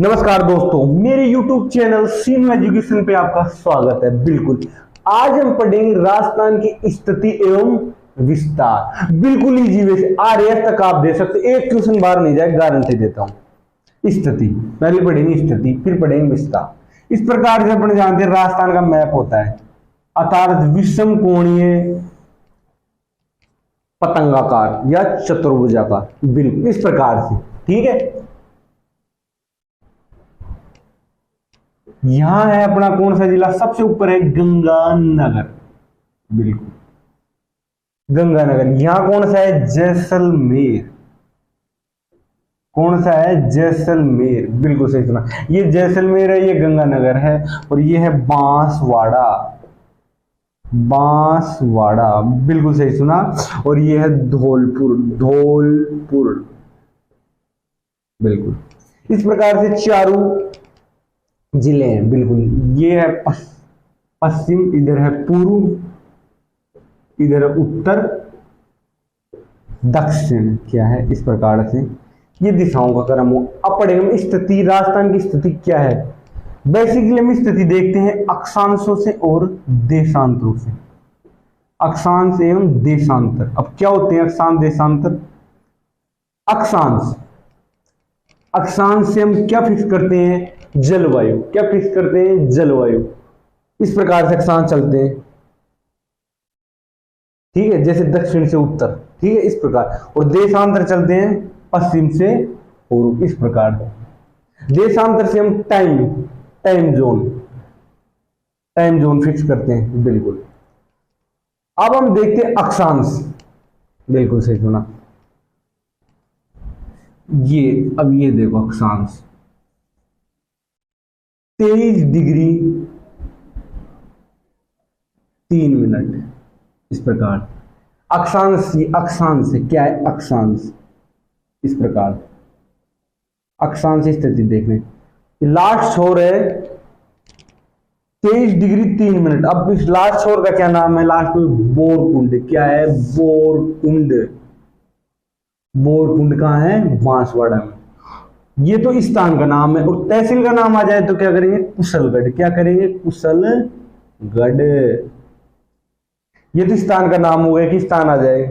नमस्कार दोस्तों, मेरे YouTube चैनल सीनू एजुकेशन पे आपका स्वागत है। बिल्कुल, आज हम पढ़ेंगे राजस्थान की स्थिति एवं विस्तार। बिल्कुल इजी वे से RAS तक आप दे सकते, एक क्वेश्चन बाहर नहीं जाए, गारंटी देता हूं। स्थिति पहले पढ़ेंगे, स्थिति फिर पढ़ेंगे विस्तार। इस प्रकार से अपन जानते हैं राजस्थान का मैप होता है अर्थात विषम कोणीय पतंगाकार या चतुर्भुजाकार। बिल्कुल इस प्रकार से, ठीक है। यहां है अपना कौन सा जिला, सबसे ऊपर है गंगानगर। बिल्कुल गंगानगर। यहां कौन सा है, जैसलमेर। कौन सा है, जैसलमेर। बिल्कुल सही सुना, ये जैसलमेर है, ये गंगानगर है, और ये है बांसवाड़ा। बांसवाड़ा, बिल्कुल सही सुना। और ये है धौलपुर। धौलपुर, बिल्कुल। इस प्रकार से चारों जिले हैं। बिल्कुल, ये है पश्चिम, इधर है पूर्व, इधर है उत्तर, दक्षिण। क्या है, इस प्रकार से ये दिशाओं का क्रम हो। अब पढ़ेंगे स्थिति, राजस्थान की स्थिति क्या है। बेसिकली हम स्थिति देखते हैं अक्षांशों से और देशांतरों से। अक्षांश एवं देशांतर। अब क्या होते हैं अक्षांश देशांतर। अक्षांश, अक्षांश से हम क्या फिक्स करते हैं, जलवायु। क्या फिक्स करते हैं, जलवायु। इस प्रकार से अक्षांश चलते हैं, ठीक है, जैसे दक्षिण से उत्तर, ठीक है, इस प्रकार। और देशांतर चलते हैं पश्चिम से पूर्व, इस प्रकार। देशांतर से हम टाइम जोन फिक्स करते हैं। बिल्कुल। अब हम देखते हैं अक्षांश। बिल्कुल सही सुना। अब ये देखो अक्षांश 23 डिग्री 3 मिनट, इस प्रकार। अक्षांश क्या है, अक्षांश इस प्रकार। अक्षांश स्थिति देखने, लास्ट छोर है 23 डिग्री 3 मिनट। अब इस लास्ट छोर का क्या नाम है, लास्ट में बोरकुंड। क्या है, बोरकुंड। बोरकुंड कहाँ है, बांसवाड़ा में। ये तो स्थान का नाम है। और तहसील का नाम आ जाए तो क्या करेंगे, कुशलगढ़। क्या करेंगे, कुशलगढ़। ये तो स्थान का नाम हो गया कि स्थान आ जाए।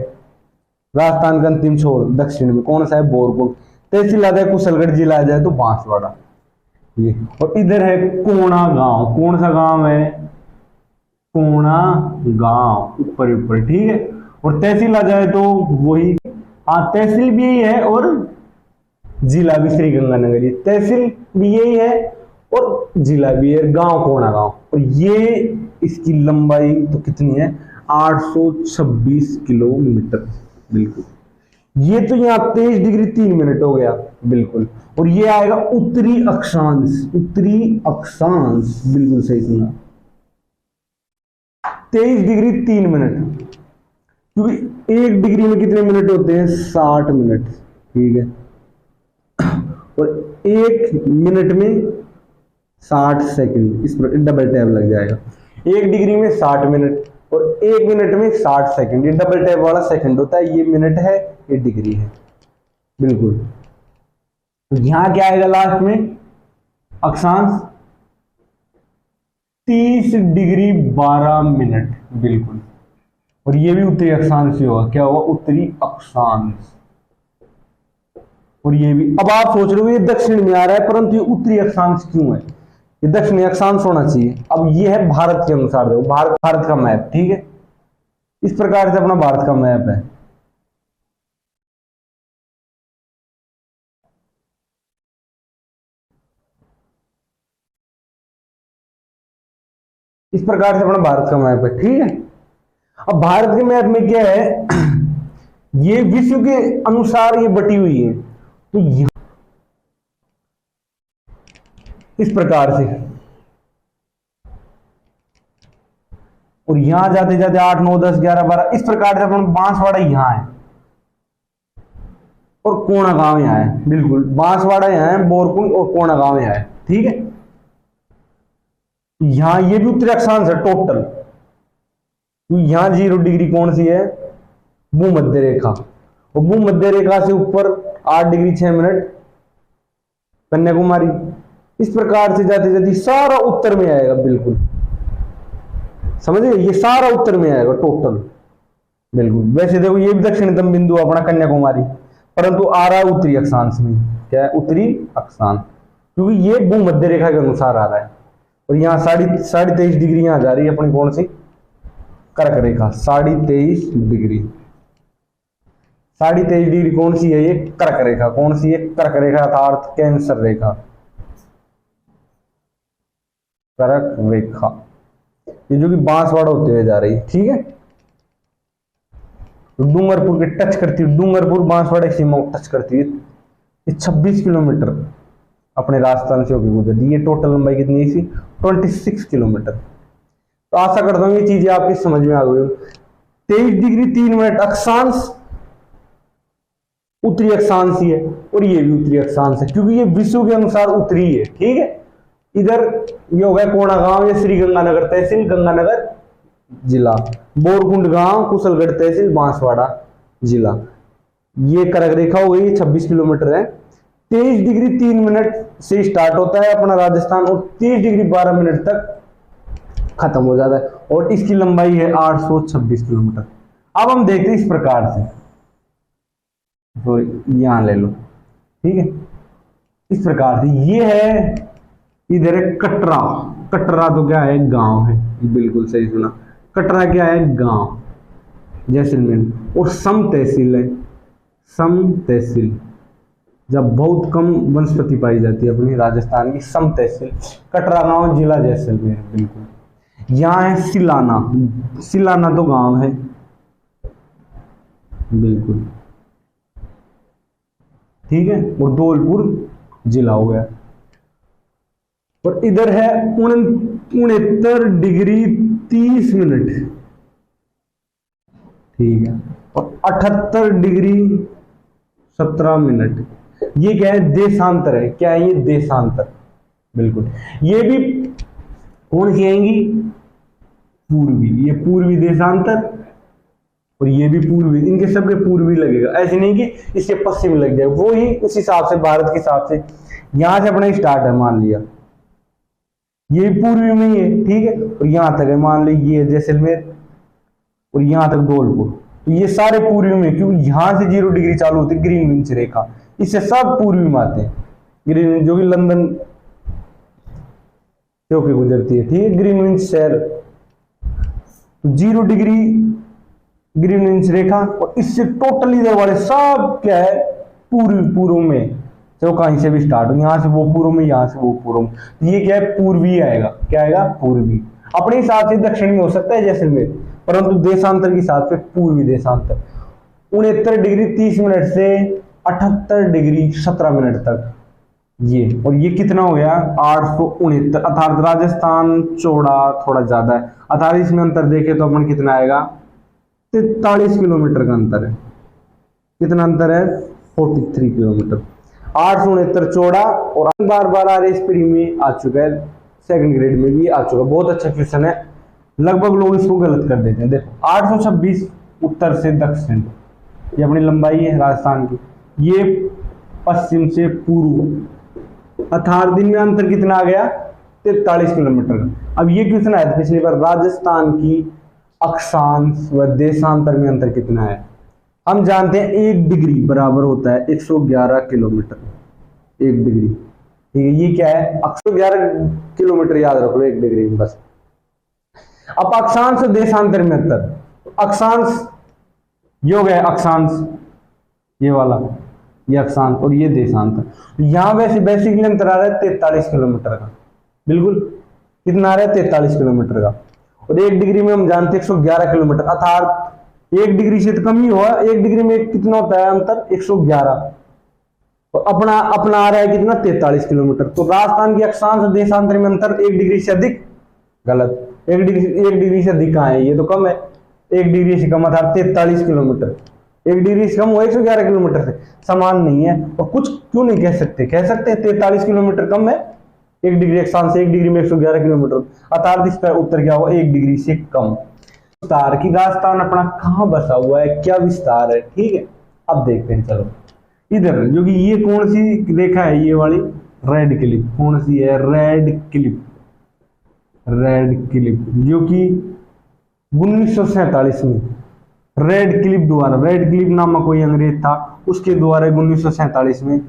राजस्थान का अंतिम छोर दक्षिण में कौन सा है, बोरकुंड। तहसील आ जाए कुशलगढ़, जिला आ जाए तो बांसवाड़ा। ये और इधर है कोणा गांव। कौन सा गांव है, कोणा गांव, ऊपर, ठीक है। और तहसील आ जाए तो वही, हाँ तहसील भी यही है और जिला भी श्री गंगानगर। ये तहसील भी यही है और जिला भी है, गांव कोणा गांव। और ये इसकी लंबाई तो कितनी है, 826 किलोमीटर। बिल्कुल, ये तो यहाँ 23 डिग्री 3 मिनट हो गया। बिल्कुल। और ये आएगा उत्तरी अक्षांश। उत्तरी अक्षांश, बिल्कुल सही सुना, 23 डिग्री 3 मिनट। क्योंकि 1 डिग्री में कितने मिनट होते हैं, 60 मिनट, ठीक है। और 1 मिनट में 60 सेकंड, इस पर डबल टैप लग जाएगा। 1 डिग्री में 60 मिनट और 1 मिनट में 60 सेकंड। ये डबल टैप वाला सेकंड होता है, ये मिनट है, ये डिग्री है। बिल्कुल। तो यहां क्या आएगा लास्ट में, अक्षांश 30 डिग्री 12 मिनट। बिल्कुल। और ये भी उत्तरी अक्षांश से होगा। क्या होगा, उत्तरी अक्षांश। और ये भी, अब आप सोच रहे हो ये दक्षिण में आ रहा है, परंतु ये उत्तरी अक्षांश क्यों है, ये दक्षिणी अक्षांश होना चाहिए। अब ये है भारत के अनुसार, देखो भारत का मैप, ठीक है। इस प्रकार से अपना भारत का मैप है। इस प्रकार से अपना भारत का मैप है, ठीक है। अब भारत के मैप में क्या है, ये विश्व के अनुसार ये बटी हुई है। तो इस प्रकार से, और यहां जाते जाते 8 9 10 11 12, इस प्रकार से अपन बांसवाड़ा यहां है और कोणा गांव यहां है। बिल्कुल, बांसवाड़ा यहां है, बोरकुंड और कोणा गांव यहां है, ठीक है। यहां ये भी उत्तरी अक्षांश है टोटल। तो यहां 0 डिग्री कौन सी है, भूमध्य रेखा। और भूमध्य रेखा से ऊपर 8 डिग्री 6 मिनट कन्याकुमारी। इस प्रकार से जाते जाते सारा उत्तर में आएगा, बिल्कुल समझ गए, ये सारा उत्तर में आएगा टोटल, बिल्कुल। वैसे देखो ये भी दक्षिणतम बिंदु अपना कन्याकुमारी, परंतु आ रहा है उत्तरी अक्षांश में। क्या है? उत्तरी अक्षांश, क्योंकि ये भूमध्य रेखा के अनुसार आ रहा है। और यहाँ 23.5 डिग्री यहाँ जा रही है अपनी कौन सी? कर्क रेखा। 23.5 डिग्री, 23.5 डिग्री कौन सी है? ये कर्क रेखा। कौन सी है? कर्क रेखा अर्थात कैंसर रेखा, कर्क रेखा, ये जो कि बांसवाड़ा होते हुए जा रही है, ठीक है। तो डूंगरपुर के टच करती है, डूंगरपुर बांसवाड़ा की सीमा को टच करती है। ये 26 किलोमीटर अपने राजस्थान से होकर गुजरती है। ये टोटल लंबाई कितनी है इसकी? 26 किलोमीटर। तो आशा करता हूं ये चीजें आपकी समझ में आ गई हो। 23 डिग्री 3 मिनट अक्षांश उत्तरी अक्षांश ही है, और ये भी उत्तरी अक्षांश है, क्योंकि ये विश्व के अनुसार उत्तरी है, ठीक है। इधर ये हो गया कोणागांव या श्री गंगानगर तहसील, गंगानगर जिला, बोरकुंड गांव, कुशलगढ़ तहसील, बांसवाड़ा जिला। ये कर्क रेखा हो गई, 26 किलोमीटर है। 23 डिग्री 3 मिनट से स्टार्ट होता है अपना राजस्थान, और 30 डिग्री 12 मिनट तक खत्म हो जाता है, और इसकी लंबाई है 826 किलोमीटर। अब हम देखते हैं इस प्रकार से, तो यहां ले लो, ठीक है। इस प्रकार से ये है, इधर है कटरा। कटरा तो क्या है? गांव है, बिल्कुल सही सुना। कटरा क्या है? गांव, जैसलमेर। और सम तहसील है, सम तहसील, जब बहुत कम वनस्पति पाई जाती है अपनी राजस्थान की, सम तहसील। कटरा गांव, जिला जैसलमेर, बिल्कुल। यहाँ है सिलाना, सिलाना तो गांव है, बिल्कुल, ठीक है। और धौलपुर जिला हो गया। और इधर है 69 डिग्री 30 मिनट, ठीक है। और 78 डिग्री 17 मिनट। ये क्या है? देशांतर है। क्या है ये? देशांतर, बिल्कुल। ये भी कौन सी आएंगी? पूर्वी। ये पूर्वी देशांतर, और ये भी पूर्वी। इनके सबके पूर्वी लगेगा, ऐसे नहीं कि इसके पश्चिम लग जाए, वो ही उस हिसाब से, भारत के हिसाब से। यहां से अपना स्टार्ट है, मान लिया ये पूर्वी में ही है, ठीक है। और यहां तक है, मान ली ये जैसलमेर, और यहां तक धौलपुर। तो ये सारे पूर्वी में, क्योंकि यहां से 0 डिग्री चालू होती है ग्रीनविच रेखा, इससे सब पूर्वी में आते हैं। ग्रीनविच जो कि लंदन से होकर गुजरती है, ठीक है, ग्रीनविच शहर। तो 0 डिग्री ग्रीनविच रेखा, और इससे टोटल इधर वाले सब क्या है? पूर्व में, तो कहीं से भी स्टार्ट हो, यहाँ से वो पूर्व में, यहाँ से वो पूर्व में। तो ये क्या है? पूर्वी आएगा। क्या आएगा? पूर्वी। अपने हिसाब से दक्षिण में हो सकता है जैसलमेर, परंतु देशांतर के हिसाब से पूर्वी देशांतर। 69 डिग्री 30 मिनट से 78 डिग्री 17 मिनट तक ये। और ये कितना हो गया? 869, अर्थात राजस्थान चौड़ा थोड़ा ज्यादा है, अर्थात इसमें अंतर देखे तो अपन कितना आएगा? 43 किलोमीटर का अंतर है। कितना अंतर है? 43 किलोमीटर। 869 चौड़ा, और बार RS प्री में आ चुका है, सेकंड ग्रेड में भी आ चुका है। बहुत अच्छा क्वेश्चन है, लगभग लोग इसको गलत कर देते हैं। देखो 826 उत्तर से दक्षिण, ये अपनी लंबाई है राजस्थान की। ये पश्चिम से पूर्व, अर्थात दिन में अंतर कितना आ गया? 43 किलोमीटर का। अब ये क्वेश्चन आया था पिछली बार, राजस्थान की अक्षांश व देशांतर में अंतर कितना है? हम जानते हैं 1 डिग्री बराबर होता है 111 किलोमीटर। 1 डिग्री, ठीक है। ये क्या है? 111 किलोमीटर, याद रखो 1 डिग्री में बस। अब अक्षांश और देशांतर में अंतर, अक्षांश ये हो गया अक्षांश, ये वाला, ये अक्षांश, और ये देशांतर। यहां वैसे बेसिकली अंतर आ रहा है 43 किलोमीटर का, बिल्कुल। कितना आ रहा है? 43 किलोमीटर का। और 1 डिग्री में हम जानते हैं 111 किलोमीटर, अर्थात 1 डिग्री से तो कम ही हुआ। 1 डिग्री में कितना होता है अंतर? 111। और अपना आ रहा है कितना? 43 किलोमीटर। तो राजस्थान की अक्षांश और देशांतर में अंतर 1 डिग्री से अधिक, गलत। 1 डिग्री से अधिक कहाँ है? ये तो कम है। 1 डिग्री से कम था 43 किलोमीटर। 1 डिग्री से कम हुआ 111 किलोमीटर से, समान नहीं है। और कुछ क्यों नहीं कह सकते? कह सकते हैं 43 किलोमीटर कम है 1 डिग्री अक्षांश से, 1 डिग्री में 111 किलोमीटर, अर्थात इसका उत्तर क्या होगा? 1 डिग्री से कम। विस्तार की राजस्थान अपना कहाँ बसा हुआ है, क्या विस्तार है, ठीक है। अब देखते हैं, चलो इधर जो कि ये कौन सी रेखा है? ये वाली, रेड क्लिफ कौन सी है? रेड क्लिफ, रेड क्लिफ जो कि 1947 में रेड क्लिफ द्वारा, रेड क्लिफ नामक कोई अंग्रेज था, उसके द्वारा 1947 में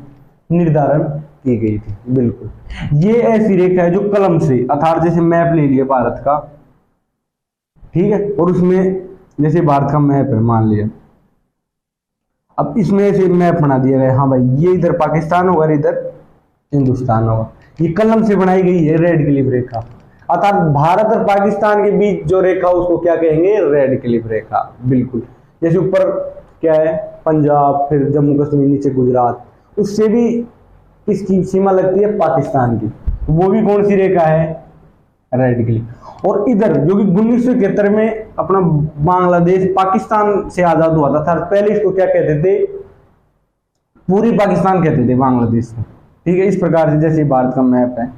निर्धारण की गई थी। बिल्कुल ये ऐसी रेखा है जो कलम से, अर्थात जैसे मैप ले लिया भारत का, ठीक है, और उसमें जैसे भारत का मैप है मान लिया, अब इसमें से मैप बना दिया गया, हाँ भाई ये इधर पाकिस्तान होगा, इधर हिंदुस्तान होगा, ये कलम से बनाई गई है रेड क्लिफ रेखा, अर्थात भारत और पाकिस्तान के बीच जो रेखा उसको क्या कहेंगे? रेड क्लिफ रेखा। बिल्कुल जैसे ऊपर क्या है पंजाब, फिर जम्मू कश्मीर, नीचे गुजरात, उससे भी इसकी सीमा लगती है पाकिस्तान की, वो भी कौन सी रेखा है? Red Cliff. और इधर जो कि 1971 में अपना बांग्लादेश पाकिस्तान से आजाद हुआ था, पहले इसको क्या कहते थे? पूरी पाकिस्तान कहते थे बांग्लादेश को, ठीक है। इस प्रकार से जैसे भारत का मैप है,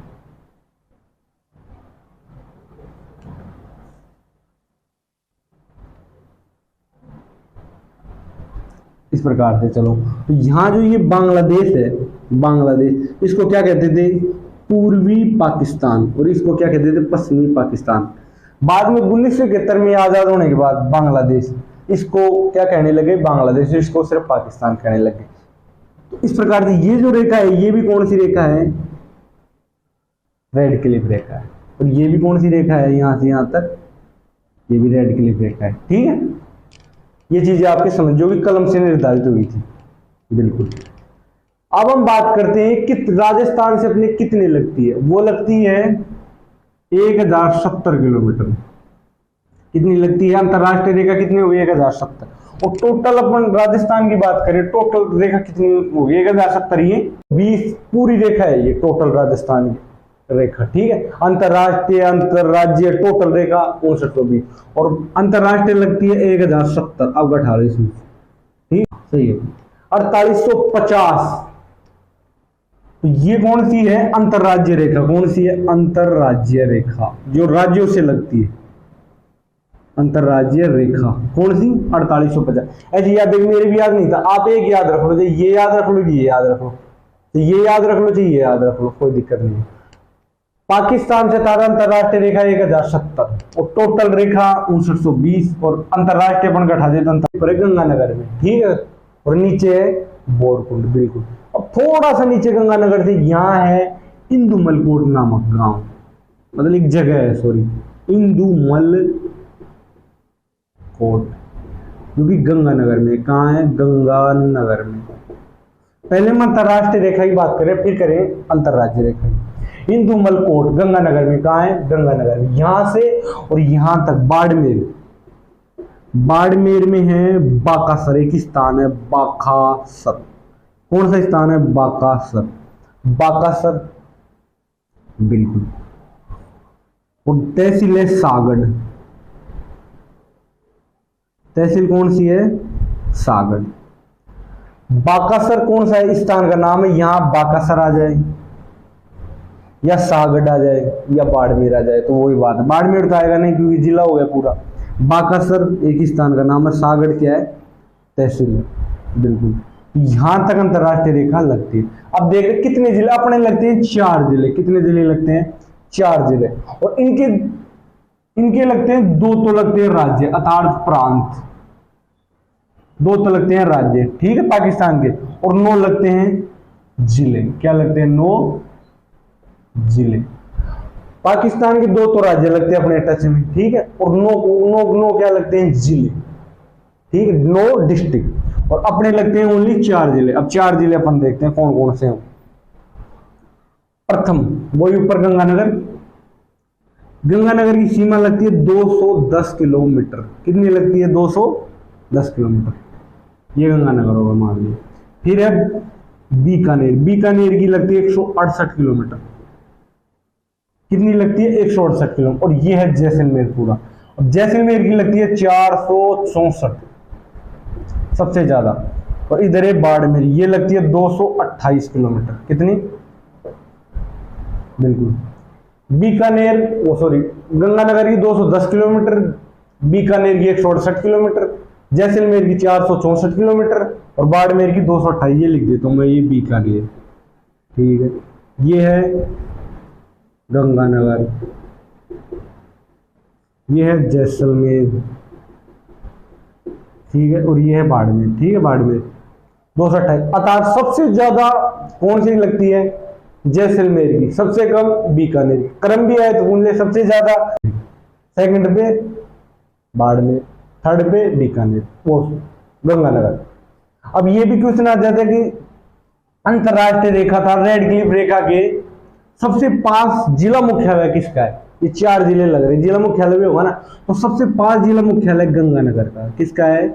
इस प्रकार से। चलो तो यहां जो ये बांग्लादेश है, बांग्लादेश, इसको क्या कहते थे? पूर्वी पाकिस्तान, और इसको क्या कहते थे? पश्चिमी पाकिस्तान। बाद में 1971 में आजाद होने के बाद बांग्लादेश, इसको क्या कहने लगे? बांग्लादेश, इसको सिर्फ पाकिस्तान कहने लगे। तो इस प्रकार से ये जो रेखा है, ये भी कौन सी रेखा है? रेड क्लिफ रेखा है। और ये भी कौन सी रेखा है? यहां से यहां तक, ये भी रेड क्लिफ रेखा है, ठीक है। ये चीजें आपके समझ जो कि कलम से निर्धारित हुई थी। बिल्कुल। अब हम बात करते हैं कि राजस्थान से अपने कितने लगती है? वो लगती है 1070 किलोमीटर। कितनी लगती है? अंतरराष्ट्रीय रेखा कितनी हुई? 1070। और टोटल अपन राजस्थान की बात करें, टोटल रेखा कितनी होगी? 1070। ये 20 पूरी रेखा है, ये टोटल राजस्थान की रेखा, ठीक है। अंतरराष्ट्रीय, अंतरराज्य टोटल रेखा 5920, और अंतरराष्ट्रीय लगती है 1070। अब 28, ठीक, सही है। 4850, तो ये कौन सी है? अंतरराज्य रेखा। कौन सी है? अंतरराज्य रेखा, जो राज्यों से लगती है। अंतरराज्य रेखा कौन सी? 4850। ऐसे याद, मेरे भी याद नहीं था, आप एक याद रख लो, ये याद रख लो, ये याद रख लो, तो ये याद रख लो, ये याद रख लो, कोई दिक्कत नहीं है। पाकिस्तान से तारा अंतरराष्ट्रीय रेखा 1070, और टोटल रेखा 5920, और अंतरराष्ट्रीय अपन घटा देते पर गंगानगर में, ठीक है। और नीचे है बोरकुंड। बिल्कुल। अब थोड़ा सा नीचे गंगानगर से यहाँ है इंदुमलकोट नामक गांव, मतलब एक जगह है, सॉरी, इंदुमलकोट, जो कि गंगानगर में। कहाँ है? गंगानगर में। पहले हम अंतरराष्ट्रीय रेखा की बात करें, फिर करें अंतरराज्य रेखा। इंदुमलकोट गंगानगर में। कहाँ है? गंगानगर में। यहां से और यहां तक बाड़मेर, बाड़मेर में है बाकासर, एक स्थान है बाकासर। कौन सा स्थान है? बाकासर, बाकासर। बिल्कुल। और तहसील है सागड़। तहसील कौन सी है? सागड़। बाकासर कौन सा स्थान का नाम है? यहां बाकासर आ जाए, या सागड़ आ जाए, या बाड़मेर आ जाए, तो वही बात है। बाड़मेर तो आएगा नहीं क्योंकि जिला हो गया पूरा। बाकासर एक स्थान का नाम है, सागड़ क्या है? तहसील है। बिल्कुल। यहां तक अंतरराष्ट्रीय रेखा लगती है। अब देख रहे कितने जिले अपने लगते हैं? 4 जिले। कितने जिले लगते हैं? 4 जिले। और इनके लगते हैं 2 तो लगते हैं राज्य, अर्थात प्रांत। 2 तो लगते हैं राज्य, ठीक है, पाकिस्तान के। और 9 लगते हैं जिले। क्या लगते हैं? 9 जिले। पाकिस्तान के 2 तो राज्य लगते हैं अपने टच में, ठीक है। और 9 क्या लगते हैं? जिले, ठीक है, 9 डिस्ट्रिक्ट। और अपने लगते हैं ओनली 4 जिले। अब 4 जिले अपन देखते हैं कौन कौन से हैं। प्रथम वही ऊपर गंगानगर। गंगानगर की सीमा लगती है 210 किलोमीटर। कितनी लगती है? 210 किलोमीटर। ये गंगानगर होगा मान लीजिए। फिर है बीकानेर। बीकानेर की लगती है 168 किलोमीटर। कितनी लगती है? 168 किलोमीटर। और ये है जैसलमेर पूरा। और जैसलमेर की लगती है 464, सबसे ज्यादा। और इधर है बाड़मेर, ये लगती है 228 किलोमीटर। कितनी? बिल्कुल। बीकानेर, वो सॉरी, गंगानगर की 210 किलोमीटर, बीकानेर की 168 किलोमीटर, जैसलमेर की 464 किलोमीटर, और बाड़मेर की 228। ये लिख देता हूं मैं, ये बीकानेर, ठीक है। ये है गंगानगर, ये है जैसलमेर, ठीक है, और ये है बाड़मेर, ठीक है, बाड़मेर 228। अर्थात सबसे ज्यादा कौन सी लगती है? जैसलमेर की, सबसे कम बीकानेर की। क्रम भी है तो उन सबसे ज्यादा सेकंड पे बाड़मेर, थर्ड पे बीकानेर, वो गंगानगर। अब ये भी क्वेश्चन आ जाता है कि अंतरराष्ट्रीय रेखा था, रेड क्लिफ रेखा के सबसे पास जिला मुख्यालय किसका है? ये 4 जिले लग रहे हैं, जिला मुख्यालय भी होगा ना, तो सबसे पास जिला मुख्यालय गंगानगर का, किसका है?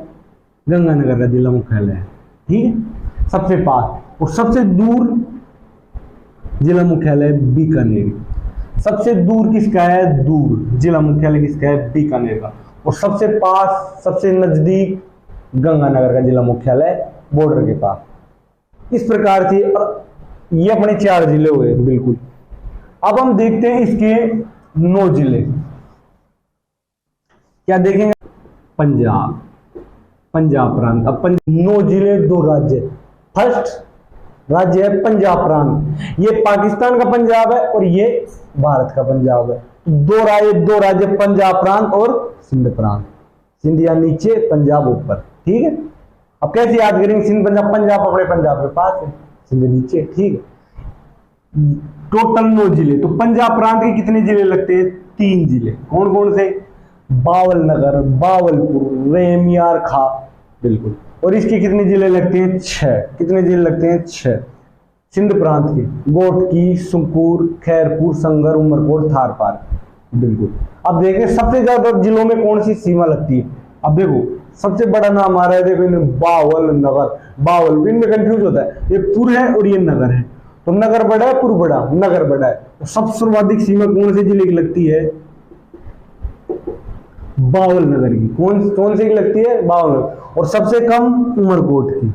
गंगानगर का जिला मुख्यालय है, ठीक है, सबसे पास। और सबसे दूर जिला मुख्यालय बीकानेर, सबसे दूर किसका है? दूर जिला मुख्यालय किसका है? बीकानेर का। और सबसे पास, सबसे नजदीक गंगानगर का जिला मुख्यालय, बॉर्डर के पास। इस प्रकार से ये अपने 4 जिले हुए बिल्कुल। अब हम देखते हैं इसके 9 जिले। क्या देखेंगे? पंजाब, पंजाब प्रांत। अब 9 जिले 2 राज्य। फर्स्ट राज्य है पंजाब प्रांत, ये पाकिस्तान का पंजाब है और ये भारत का पंजाब है। 2 राज्य पंजाब प्रांत और सिंध प्रांत। सिंध या नीचे, पंजाब ऊपर, ठीक है। अब कैसे याद करेंगे सिंध पंजाब? पंजाब अपने पंजाब के पास है, सिंध नीचे, ठीक है। टोटल 9 जिले। तो पंजाब प्रांत के कितने जिले लगते हैं? 3 जिले। कौन कौन से? बावल नगर, बावलपुर, रेमियार खा, बिल्कुल। और इसके कितने जिले लगते हैं? 6। कितने जिले लगते हैं? 6। सिंध प्रांत के गोटकी, सुंकूर, खैरपुर, संगर, उमरकोट, थार पार, बिल्कुल। अब देखें सबसे ज्यादा जिलों में कौन सी सीमा लगती है। अब देखो सबसे बड़ा नाम आ रहा है, देखो इन्हें बावल नगर, बावल, इनमें कंफ्यूज होता है, ये पुर है और ये नगर है, तो नगर बड़ा है, पुर बड़ा, नगर बड़ा है। तो सबसे सर्वाधिक सीमा कौन से जिले की लगती है? बावल नगर की। कौन से की लगती है? बावल नगर। और सबसे कम उमरकोट की।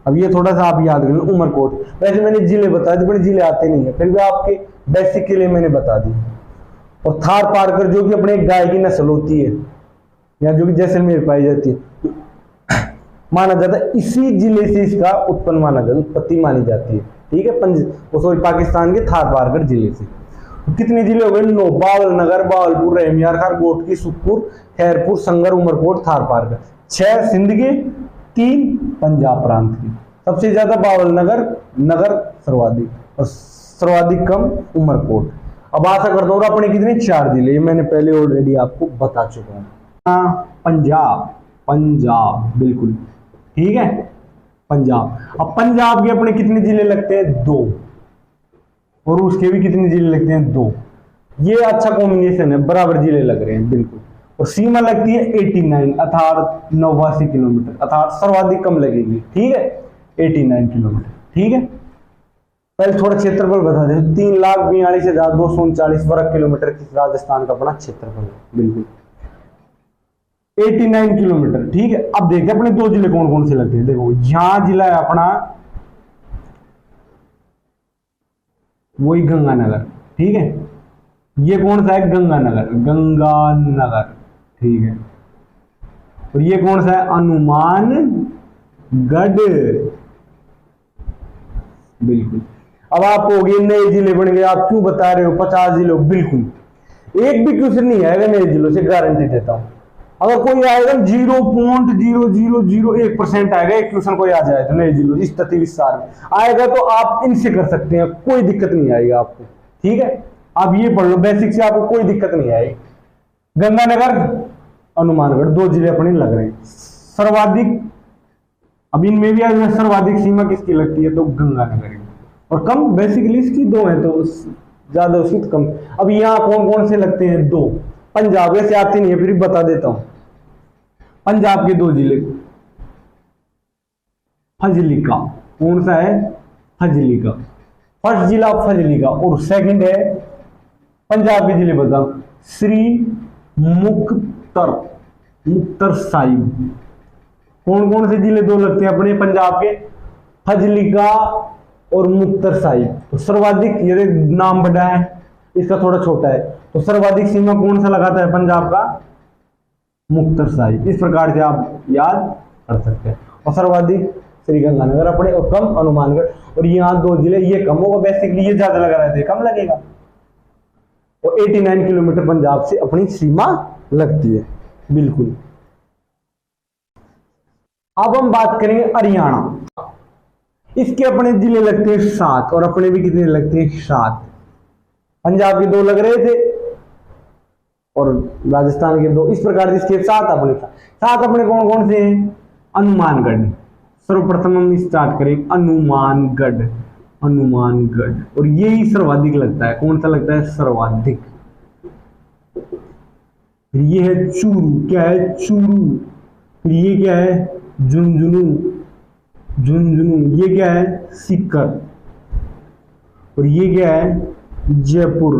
अब ये थोड़ा सा आप याद करें, उमरकोट। वैसे मैंने जिले बताए थे, बड़े जिले आते नहीं है, फिर भी आपके बेसिक के लिए मैंने बता दी। और थार पारकर जो कि अपने एक गाय की नस्ल होती है, या जो कि जैसलमेर पाई जाती है, माना जाता है इसी जिले से इसका उत्पन्न माना जाता है, उत्पत्ति मानी जाती है, ठीक है। पाकिस्तान के थार पारकर जिले से। तो कितने जिले हो गए? 9। बावल नगर, बावलपुर, रहमियार खार, गोटकी, सुखपुर, खैरपुर, संगर, उमरकोट, थार पारकर। 6 सिंध के, 3 पंजाब प्रांत की। सबसे ज्यादा बावल नगर सर्वाधिक, और सर्वाधिक कम उमरकोट। अब आशा करता हूँ अपने कितने 4 जिले, ये मैंने पहले ऑलरेडी आपको बता चुका हूँ। पंजाब, बिल्कुल, ठीक है, पंजाब। अब पंजाब के अपने कितने जिले लगते हैं? 2। और उसके भी कितने जिले लगते हैं? 2। ये अच्छा कॉम्बिनेशन है, बराबर जिले लग रहे हैं, बिल्कुल। और सीमा लगती है 89, अर्थात 89 किलोमीटर, अर्थात सर्वाधिक कम लगेगी, ठीक है, 89 किलोमीटर, ठीक है। पहले थोड़ा क्षेत्रफल बता दें, 3,42,239 वर्ग किलोमीटर राजस्थान का अपना क्षेत्रफल है, बिल्कुल 89 किलोमीटर, ठीक है। अब देखते हैं अपने 2 जिले कौन कौन से लगते हैं। देखो यहां जिला है अपना वही गंगानगर, ठीक है। ये कौन सा है? गंगानगर, ठीक है। और ये कौन सा है? हनुमानगढ़, बिल्कुल। अब आप कहोगे नए जिले बन गए, आप क्यों बता रहे हो 50 जिले? बिल्कुल, एक भी क्वेश्चन नहीं आएगा नए जिलों से, गारंटी देता हूं। अगर कोई आएगा 0.0001% आएगा, एक क्वेश्चन कोई आ जाए तो नए जिलों इस तथ्य विस्तार में आएगा, तो आप इनसे कर सकते हैं, कोई दिक्कत नहीं आएगी आपको, ठीक है। आप ये पढ़ लो बेसिक से, आपको कोई दिक्कत नहीं आएगी। गंगानगर, हनुमानगढ़, 2 जिले अपने लग रहे हैं। सर्वाधिक, अब इनमें भी आज सर्वाधिक सीमा किसकी लगती है? तो गंगानगर की। और कम बेसिकली इसकी 2 है, तो ज्यादा उसकी तो कम। अब यहाँ कौन कौन से लगते हैं? 2। पंजाब से आती नहीं है, फिर बता देता हूं। पंजाब के 2 जिले, फजलिका, कौन सा है? फजलिका, फर्स्ट जिला फजलिका। और सेकंड है पंजाब के जिले बताओ, श्री मुक्तर साहिब। कौन कौन से जिले 2 लगते हैं अपने पंजाब के? फजलिका और मुक्तर साहिब। तो सर्वाधिक, ये नाम बड़ा है, इसका थोड़ा छोटा है, तो सर्वाधिक सीमा कौन सा लगाता है पंजाब का? मुक्तर साहिब। इस प्रकार से आप याद कर सकते हैं। और सर्वाधिक श्रीगंगानगर अपने, और कम हनुमानगढ़। और यहाँ 2 जिले, ये कम होगा बेसिकली, ये ज्यादा लगा रहे थे, कम लगेगा। और 89 किलोमीटर पंजाब से अपनी सीमा लगती है, बिल्कुल। अब हम बात करेंगे हरियाणा। इसके अपने जिले लगते हैं 7, और अपने भी कितने लगते हैं 7। पंजाब के 2 लग रहे थे और राजस्थान के 2, इस प्रकार से इसके 7 अपने। 7 अपने कौन कौन से हैं? हनुमानगढ़। सर्वप्रथम हम स्टार्ट करें हनुमानगढ़, हनुमानगढ़, और ये ही सर्वाधिक लगता है। कौन सा लगता है? सर्वाधिक। फिर ये है चूरू, क्या है? चूरू। फिर ये क्या है? झुंझुनू, झुंझुनू। ये क्या है? सीकर। और ये क्या है? जयपुर।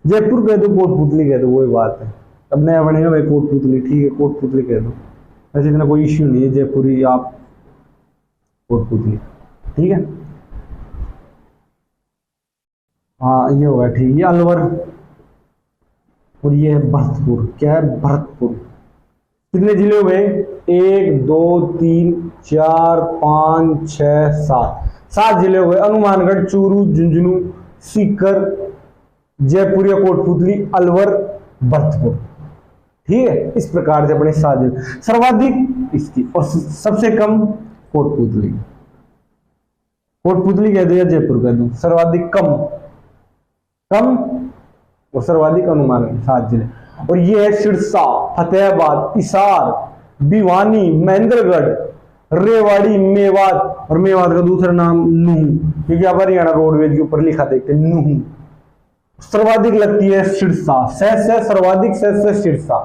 जयपुर कह दो, कोटपुतली कह दो, वही बात है। अब नया बनेगा भाई कोटपुतली, ठीक है, कोटपुतली कह दो, वैसे इतना कोई इश्यू नहीं है, जयपुरी आप कोटपुतली, ठीक है। हाँ ये होगा, ठीक। ये अलवर, और ये है भरतपुर। क्या है? भरतपुर। कितने जिले हो गए? 1 2 3 4 5 6 7 जिले हो गए। हनुमानगढ़, चूरू, झुंझुनू, सीकर, जयपुर या कोटपुतली, अलवर, भरतपुर, ठीक है। इस प्रकार से अपने 7 जिले। सर्वाधिक इसकी और सबसे कम कोटपुतली। कोटपुतली कह दो या जयपुर कह दो। सर्वाधिक कम, कम और सर्वाधिक हनुमानगढ़, 7 जिले। और ये है सिरसा, फतेहाबाद, हिसार, भिवानी, महेंद्रगढ़, रेवाड़ी, मेवात, और मेवात का दूसरा नाम नूह, क्योंकि आप हरियाणा रोडवेज के ऊपर लिखा देखते हैं नूह। सर्वाधिक लगती है सिरसा, से सर्वाधिक, से सिरसा,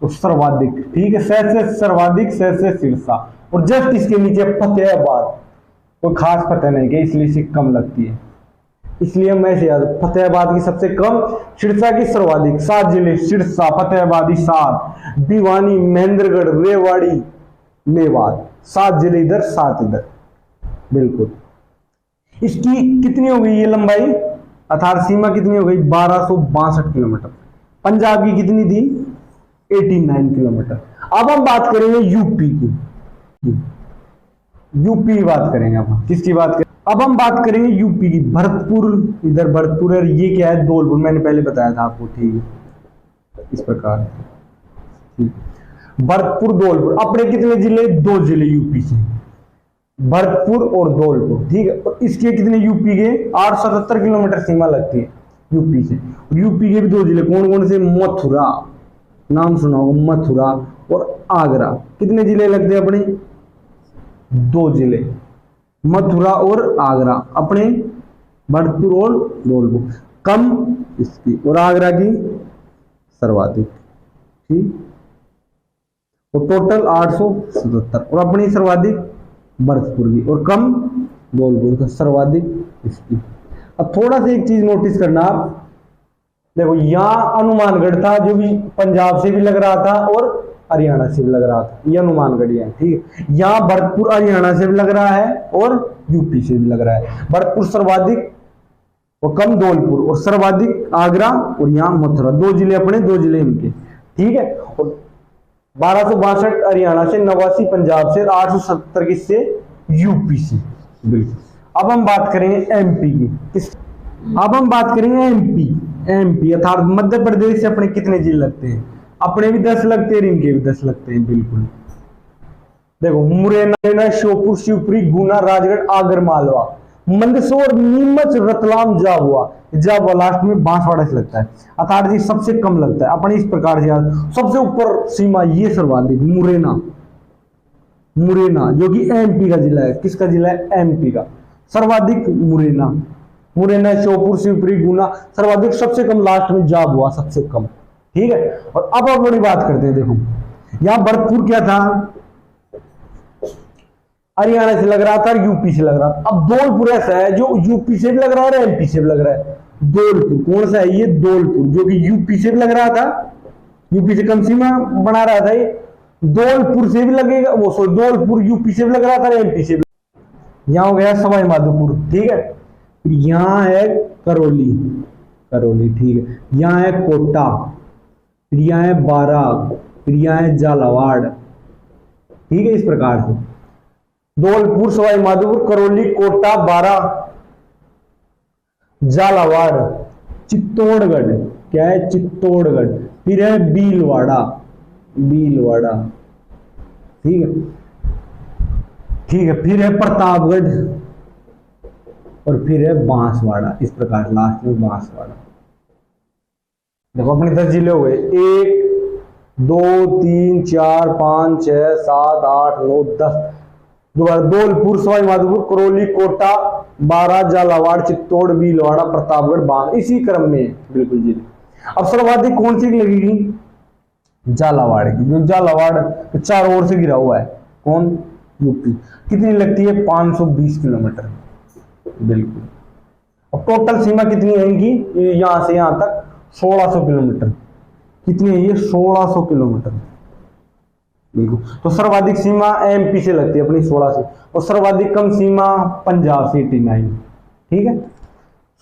तो सर्वाधिक, ठीक है। से सर्वाधिक, से सिरसा। और जस्ट इसके नीचे फतेहाबाद, कोई खास पता नहीं कि इसलिए इसे कम लगती है, इसलिए हम ऐसे याद। फतेहाबाद की सबसे कम, सिरसा की सर्वाधिक। 7 जिले, सिरसा, फतेहाबाद, हिसार, भिवानी, महेंद्रगढ़, रेवाड़ी, मेवात। 7 जिले इधर, 7 इधर, बिल्कुल। इसकी कितनी हो गई ये लंबाई? अर्थात सीमा कितनी हो गई? 1262 किलोमीटर। पंजाब की कितनी थी? 89 किलोमीटर। अब हम बात करेंगे यूपी की। यूपी की बात करेंगे अब। किसकी बात करें? अब हम बात करेंगे यूपी की। भरतपुर, इधर भरतपुर है। ये क्या है? धौलपुर, मैंने पहले बताया था आपको, ठीक है, इस प्रकार, ठीक। भरतपुर, धौलपुर, अपने कितने जिले? 2 जिले यूपी से, भरतपुर और धौलपुर, ठीक है। और इसके कितने यूपी के? 877 किलोमीटर सीमा लगती है यूपी से। और यूपी के भी 2 जिले, कौन कौन से? मथुरा, नाम सुना होगा, मथुरा और आगरा। कितने जिले लगते हैं अपने? 2 जिले, मथुरा और आगरा, अपने भरतपुर और धौलपुर। कम इसकी और आगरा की सर्वाधिक, ठीक। और टोटल 877, और अपनी सर्वाधिक भरतपुर की, और कम धौलपुर का, सर्वाधिक इसकी। अब थोड़ा सा एक चीज नोटिस करना आप, देखो यहाँ हनुमानगढ़ था जो भी पंजाब से भी लग रहा था और हरियाणा से भी लग रहा था, ये हनुमानगढ़ है, ठीक है। यहाँ भरतपुर हरियाणा से भी लग रहा है और यूपी से भी लग रहा है। भरतपुर सर्वाधिक और कम धौलपुर, और सर्वाधिक आगरा, और यहाँ मथुरा। 2 जिले अपने, 2 जिले इनके, ठीक है। और 1262 हरियाणा से, 89 पंजाब से, 870 किससे? यूपी से, बिल्कुल। अब हम बात करेंगे एमपी की। अब हम बात करेंगे एमपी अर्थात मध्य प्रदेश से अपने कितने जिले लगते हैं? अपने भी 10 लगते हैं, इनके भी 10 लगते हैं, बिल्कुल। देखो, मुरैना, श्योपुर, शिवपुरी, गुना, राजगढ़, आगर मालवा, मंदसौर, नीमच, रतलाम, झाबुआ। झाबुआ लास्ट में बांसवाड़ा से लगता है, अर्थात जी सबसे कम लगता है। अपने इस प्रकार से याद, सबसे ऊपर सीमा ये सर्वाधिक मुरैना जो कि एमपी का जिला है। किसका जिला है? एमपी का। सर्वाधिक मुरैना, श्योपुर, शिवपुरी, गुना सर्वाधिक, सबसे कम लास्ट में झाबुआ सबसे कम, ठीक है। और अब बड़ी बात करते हैं। देखो यहां भरतपुर क्या था? हरियाणा से लग रहा था, यूपी से लग रहा था। अब धौलपुर ऐसा है जो यूपी से भी लग रहा है और एमपी से भी लग रहा है। धौलपुर कौन सा है? ये धौलपुर जो कि यूपी से भी लग रहा था, यूपी से कम सीमा बना रहा था। ये धौलपुर से भी लगेगा, वो सॉरी धौलपुर यूपी से भी लग रहा था, एमपी से भी। यहां हो गया सवाई माधोपुर, ठीक है। यहां है करौली, ठीक है। यहां है कोटा, फिर यहाँ है बाराग, फिर यहाँ है झालावाड़, ठीक है। इस प्रकार से धौलपुर, सवाई माधोपुर, करौली, कोटा, बारा, झालावाड़, चित्तौड़गढ़, क्या है चित्तौड़गढ़, फिर है भीलवाड़ा, भीलवाड़ा, ठीक है, ठीक है, फिर है प्रतापगढ़ और फिर है बांसवाड़ा। इस प्रकार लास्ट में बांसवाड़ा। देखो अपने 10 जिले हो गए, 1 2 3 4 5 6 7 8 9 10। दोबारा धौलपुर, सवाई माधोपुर, करौली, कोटा, बारा, झालावाड़, चित्तौड़, भीलवाड़ा, प्रतापगढ़, बांस, इसी क्रम में बिल्कुल जिले। अब सर्वाधिक कौन सी लगेगी? झालावाड़ की, जो झालावाड़ चारों ओर से घिरा हुआ है। कौन? यूपी। कितनी लगती है? 520 किलोमीटर, बिल्कुल। अब टोटल सीमा कितनी है इनकी? यहां से यहां तक 1600 किलोमीटर। कितनी है ये? 1600 किलोमीटर, बिल्कुल। तो सर्वाधिक सीमा एमपी से लगती है अपनी 16 से, और सर्वाधिक कम सीमा पंजाब से 89, ठीक है,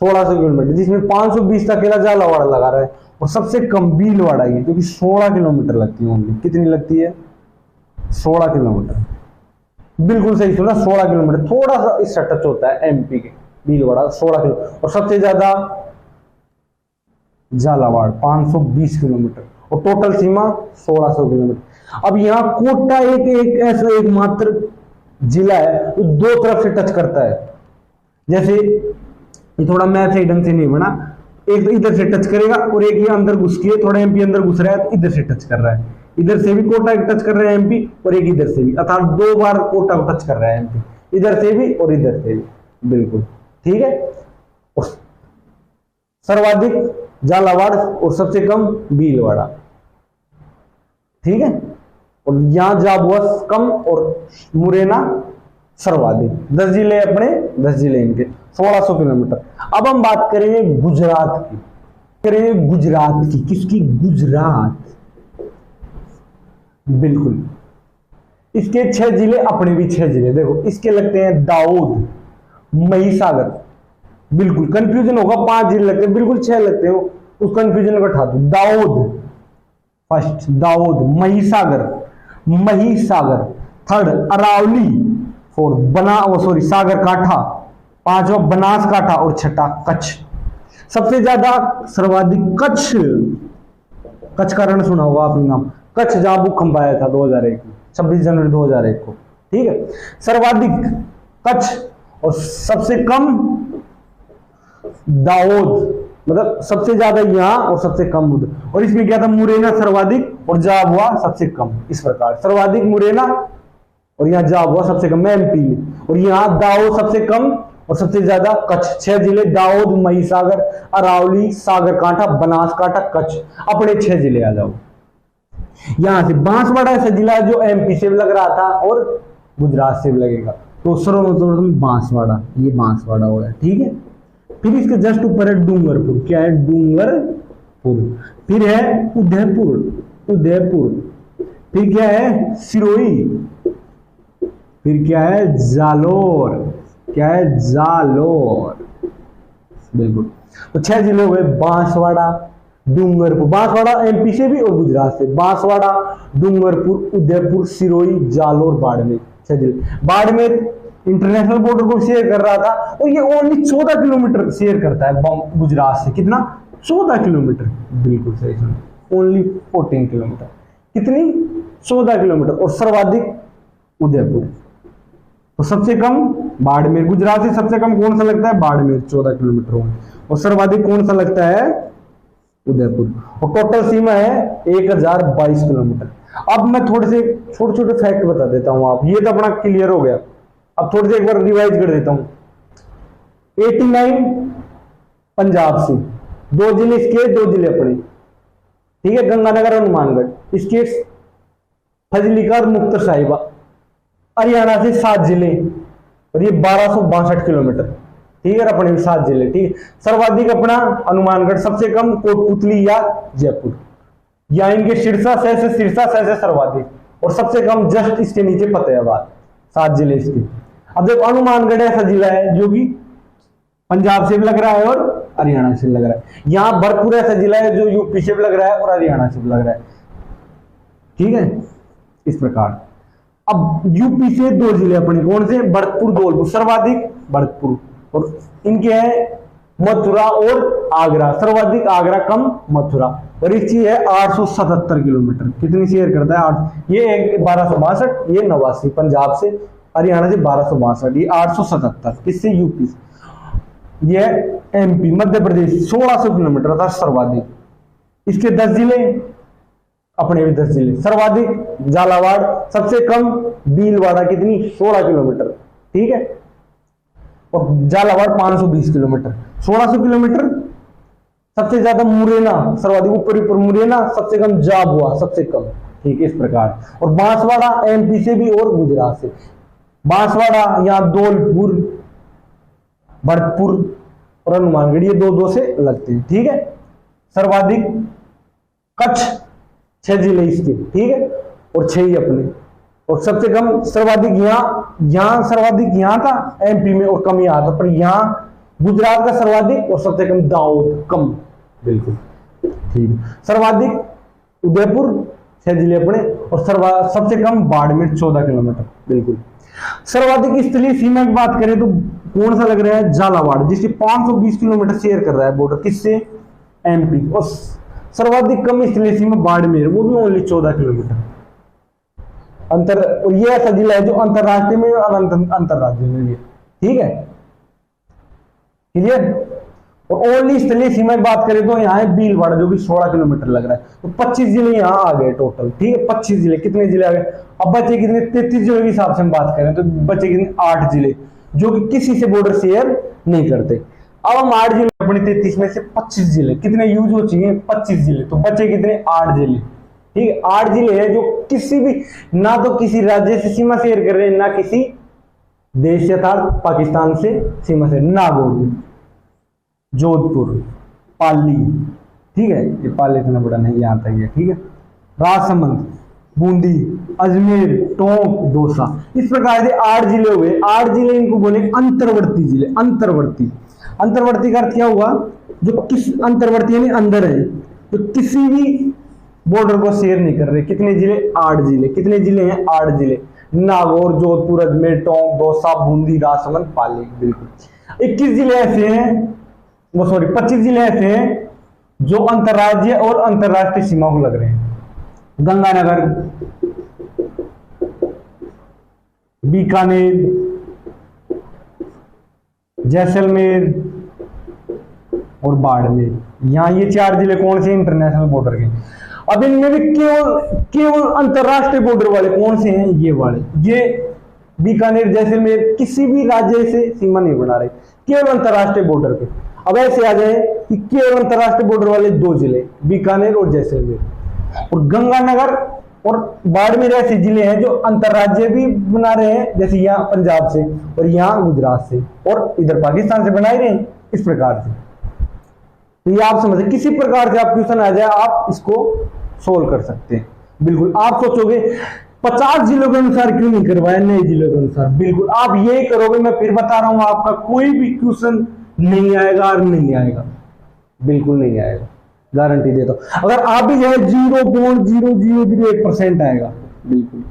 1600 किलोमीटर, जिसमें 520 का अकेला झालावाड़ लगा रहा है, और सबसे कम भीलवाड़ा की, क्योंकि 16 किलोमीटर लगती है ओनली। कितनी लगती है? 16 किलोमीटर, बिल्कुल सही सुना, 16 किलोमीटर। थोड़ा सा इससे टच होता है एमपी के, भीलवाड़ा 16 किलो, और सबसे ज्यादा झालावाड़ 520 किलोमीटर, और टोटल सीमा 1600 किलोमीटर। अब यहाँ कोटा एक ऐसा एकमात्र जिला है जो 2 तरफ से टच करता है। जैसे ये थोड़ा मैथ सही ढंग से नहीं बना, एक तो इधर से टच करेगा और एक ये अंदर घुस के, थोड़ा एमपी अंदर घुस रहा है तो इधर से टच कर रहा है, इधर से भी कोटा टच कर रहा है एमपी, और एक इधर से भी, अर्थात 2 बार कोटा को टच कर रहा है एमपी, इधर से भी और इधर से भी, बिल्कुल ठीक है। और सर्वाधिक झालावाड़ और सबसे कम भीलवाड़ा, ठीक है। और यहां झाबुआ कम और मुरैना सर्वाधिक। 10 जिले अपने, 10 जिले इनके, 1600 किलोमीटर। अब हम बात करेंगे गुजरात की, करेंगे गुजरात की। किसकी? गुजरात, बिल्कुल। इसके 6 जिले, अपने भी 6 जिले। देखो इसके लगते हैं दाऊद, महिसागर, बिल्कुल कंफ्यूजन होगा, 5 जिले लगते हैं, बिल्कुल 6 लगते हो, उस कंफ्यूजन को हटा दो। Dahod first, Dahod, Mahisagar, Mahisagar, third Aravalli, fourth Sabarkantha, 5वां बनासकाठा, और छठा कच्छ। सबसे ज्यादा सर्वाधिक कच्छ, कच्छ का रण सुना होगा आपने नाम, कच्छ जहां भूकंप आया था 2001 में, 26 जनवरी 2001 को, ठीक है। सर्वाधिक कच्छ और सबसे कम दाऊद, मतलब सबसे ज्यादा यहाँ और सबसे कम उधर। और इसमें क्या था? मुरैना सर्वाधिक और झाबुआ सबसे कम। इस प्रकार सर्वाधिक मुरैना और यहाँ झाबुआ सबसे कम एमपी में, और यहाँ दाऊद सबसे कम और सबसे ज्यादा कच्छ। 6 जिले दाऊद, महिसागर, अरावली, सागरकांठा, बनासकाठा, कच्छ, अपने 6 जिले आ जाओ। यहां से बांसवाड़ा ऐसा जिला जो एमपी से भी लग रहा था और गुजरात से भी लगेगा, तो सर्वप्रथम बांसवाड़ा, ये बांसवाड़ा हो गया, ठीक है। फिर इसके जस्ट ऊपर है डूंगरपुर, क्या है? डूंगरपुर। फिर है उदयपुर, उदयपुर। फिर क्या है? सिरोही। फिर क्या है? जालोर, क्या है? जालोर, बिल्कुल। तो 6 जिले हुए, बांसवाड़ा, डूंगरपुर, बांसवाड़ा एमपी से भी और गुजरात से, बांसवाड़ा, डूंगरपुर, उदयपुर, सिरोही, जालोर, बाड़मेर, 6 जिले। बाड़मेर इंटरनेशनल बॉर्डर को शेयर कर रहा था, और ये ओनली 14 किलोमीटर शेयर करता है गुजरात से। कितना? 14 किलोमीटर, बिल्कुल सही सुना, ओनली 14 किलोमीटर। कितनी? 14 किलोमीटर। और सर्वाधिक उदयपुर, तो सबसे कम बाड़मेर। गुजरात से सबसे कम कौन सा लगता है? बाड़मेर, 14 किलोमीटर होगा। और सर्वाधिक कौन सा लगता है? उदयपुर। और टोटल सीमा है 1022 किलोमीटर। अब मैं थोड़े से छोटे छोटे फैक्ट बता देता हूं, आप ये तो अपना क्लियर हो गया। अब थोड़ी देर एक बार रिवाइज कर देता हूं। 89 पंजाब से, 2 जिले इसके, 2 जिले अपने, ठीक है, गंगानगर, हनुमानगढ़, इसके फजलिका और मुक्तर साहिबा। हरियाणा से 7 जिले, और ये 1262 किलोमीटर, ठीक है, अपने 7 जिले, ठीक है। सर्वाधिक अपना हनुमानगढ़, सबसे कम कोटपुतली या जयपुर, या इनके सिरसा से सर्वाधिक, और सबसे कम जस्ट इसके नीचे फतेहाबाद, 7 जिले इसके। अब देखो हनुमानगढ़ ऐसा जिला है जो कि पंजाब से भी लग रहा है और हरियाणा से भी लग रहा है। यहां भरतपुर ऐसा जिला है जो यूपी से भी लग रहा है और हरियाणा से भी लग रहा है, ठीक है, इस प्रकार। अब यूपी से 2 जिले अपने, कौन से? भरतपुर, धौलपुर, सर्वाधिक भरतपुर, और इनके हैं मथुरा और आगरा, सर्वाधिक आगरा, कम मथुरा। और इसकी है 877 किलोमीटर। कितनी शेयर करता है? 8। ये 1262, ये 89 पंजाब से, हरियाणा से 1262, ये 877 किससे? यूपी से। ये एमपी, मध्य प्रदेश 1600 किलोमीटर था सर्वाधिक। इसके 10 जिले, अपने भी 10 जिले। सर्वाधिक झालावाड़, सबसे कम भीलवाड़ा, कितनी? 16 किलोमीटर, ठीक है। और झालावाड़ 520 किलोमीटर, 1600 किलोमीटर। सबसे ज्यादा मुरैना, सर्वाधिक ऊपर मुरैना, सबसे कम झाबुआ, सबसे कम, ठीक है, इस प्रकार। और बांसवाड़ा एमपी से भी और गुजरात से। बांसवाड़ा, यहाँ धौलपुर, भरतपुर और हनुमानगढ़, ये 2-2 से लगते हैं, ठीक है। सर्वाधिक कच्छ, 6 जिले इसके, ठीक है, और 6 ही अपने। और सबसे कम सर्वाधिक यहाँ सर्वाधिक यहाँ था एमपी में, और कम यहाँ था, पर यहाँ गुजरात का सर्वाधिक और सबसे कम दाऊद, कम, बिल्कुल ठीक। सर्वाधिक उदयपुर, 6 जिले अपने, और सबसे कम बाड़मेर 14 किलोमीटर, बिल्कुल। सर्वाधिक स्थलीय सीमा की बात करें तो कौन सा लग रहा है? झालावाड़, जिसके 520 किलोमीटर शेयर कर रहा है बॉर्डर, किससे? एमपी। और सर्वाधिक कम स्थलीय सीमा बाड़मेर, वो भी ओनली 14 किलोमीटर अंतर। और ये ऐसा जिला है जो अंतरराष्ट्रीय में और अंतरराज्य में भी, ठीक है, क्लियर। और ओनली स्थलीय सीमा की बात करें तो यहाँ है भीलवाड़ा, जो कि 16 किलोमीटर लग रहा है। तो 25 जिले यहाँ आ गए टोटल, ठीक है, 25 जिले। कितने जिले आ गए? अब बचे कितने? 33 जिले के हिसाब से हम बात करें तो बचे कितने? 8 जिले, जो कि किसी से बॉर्डर शेयर नहीं करते। अब हम 8 जिले, अपने 33 में से 25 जिले कितने यूज हो चाहिए? 25 जिले। तो बचे कितने? 8 जिले, ठीक है। 8 जिले हैं जो किसी भी, ना तो किसी राज्य से सीमा शेयर कर रहे हैं, ना किसी देश अर्थात पाकिस्तान से सीमा शेयर। नागौर, जोधपुर, पाली, ठीक है, ये पाली इतना बड़ा नहीं, यहाँ तक है, ठीक है। राजसमंद, बूंदी, अजमेर, टोंक, दौसा, इस प्रकार से 8 जिले हुए। 8 जिले इनको बोले अंतर्वर्ती जिले। अंतर्वर्ती का अर्थ क्या हुआ? जो किस अंतर्वर्ती यानी अंदर है, जो किसी भी बॉर्डर को शेयर नहीं कर रहे। कितने जिले? 8 जिले। कितने जिले हैं? 8 जिले। नागौर, जोधपुर, अजमेर, टोंक, दौसा, बूंदी, राजसमंद, पाली, बिल्कुल। 21 जिले ऐसे हैं, 25 जिले ऐसे हैं जो अंतर्राज्य और अंतर्राष्ट्रीय सीमा को लग रहे हैं। गंगानगर, बीकानेर, जैसलमेर और बाड़मेर, यहाँ ये 4 जिले कौन से? इंटरनेशनल बॉर्डर के। अब इनमें भी केवल अंतर्राष्ट्रीय बॉर्डर वाले कौन से हैं? ये वाले। ये बीकानेर, जैसलमेर किसी भी राज्य से सीमा नहीं बना रहे, केवल अंतर्राष्ट्रीय बॉर्डर पे। अब ऐसे आ जाए कि केवल अंतर्राष्ट्रीय बॉर्डर वाले 2 जिले, बीकानेर और जैसलमेर। और गंगानगर और बाड़मेर ऐसे जिले हैं जो अंतर्राज्य भी बना रहे हैं, जैसे यहाँ पंजाब से और यहाँ गुजरात से और इधर पाकिस्तान से बना ही रहे हैं, इस प्रकार से। तो ये आप समझे, किसी प्रकार से आप क्वेश्चन आ जाए आप इसको सोल्व कर सकते हैं। बिल्कुल आप सोचोगे 50 जिलों के अनुसार क्यों नहीं करवाया, नए जिलों के अनुसार। बिल्कुल आप यही करोगे, मैं फिर बता रहा हूं, आपका कोई भी क्वेश्चन नहीं आएगा और नहीं आएगा, बिल्कुल नहीं आएगा, गारंटी देता हूं। अगर आप भी जो है 0.0001% आएगा, बिल्कुल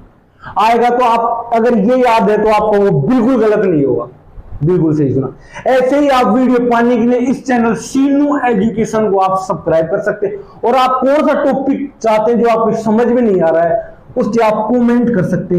आएगा। तो आप अगर ये याद है तो आपको वो बिल्कुल गलत नहीं होगा, बिल्कुल सही सुना। ऐसे ही आप वीडियो पाने के लिए इस चैनल सीनू एजुकेशन को आप सब्सक्राइब कर सकते हैं। और आप कौन सा टॉपिक चाहते हैं जो आपको समझ में नहीं आ रहा है, उसके आप कमेंट कर सकते हैं।